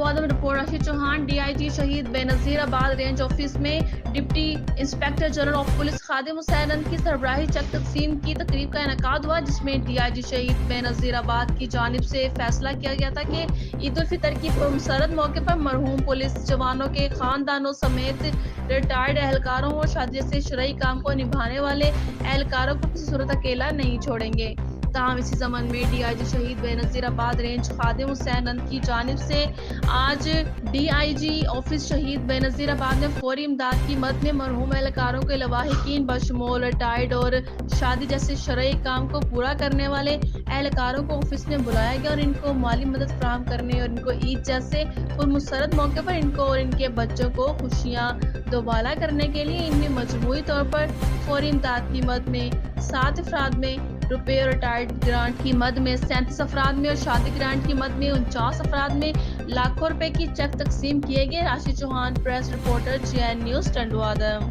टंडवादम report राशि Chauhan DIG शहीद Benazirabad range office में deputy inspector general of police Khadim Hussain Anant की सरबराही चेक तकसीम की तकरीब का इनेकाद हुआ, जिसमें DIG शहीद बेनजीराबाद की जानिब से फैसला किया गया था कि ईद उल फितर की पुरमसरत मौके पर मरहूम पुलिस जवानों के खानदानों समेत रिटायर्ड एहलकारों और शादी से शरई काम को निभाने वाले एहलकारों को किसी सूरत अकेला नहीं छोड़ेंगे। ताहम इसी ज़मन में DIG शहीद बेनजीराबाद रेंज खादिम हुसैन अनंत की जानिब से आज DIG ऑफिस शहीद बेनजीराबाद में फौरी इमदाद की मद में मरहूम एहलकारों के लवाहिकीन बशमूल रिटायर्ड और शादी जैसे शरई काम को पूरा करने वाले एहलकारों को ऑफिस में बुलाया गया और इनको माली मदद फराहम करने और इनको ईद जैसे पुरमसरत मौके पर इनको और इनके बच्चों को खुशियाँ दोबाला करने के लिए इनमें मजमूई तौर पर फौरी इमदाद की मद में 7 अफराद में रुपये और रिटायर्ड ग्रांट की मद में 37 अफराद में और शादी ग्रांट की मद में 49 अफराद में लाखों रुपए की चेक तकसीम किए गए। Rashi Chauhan, press reporter, GN news, टंडवादम।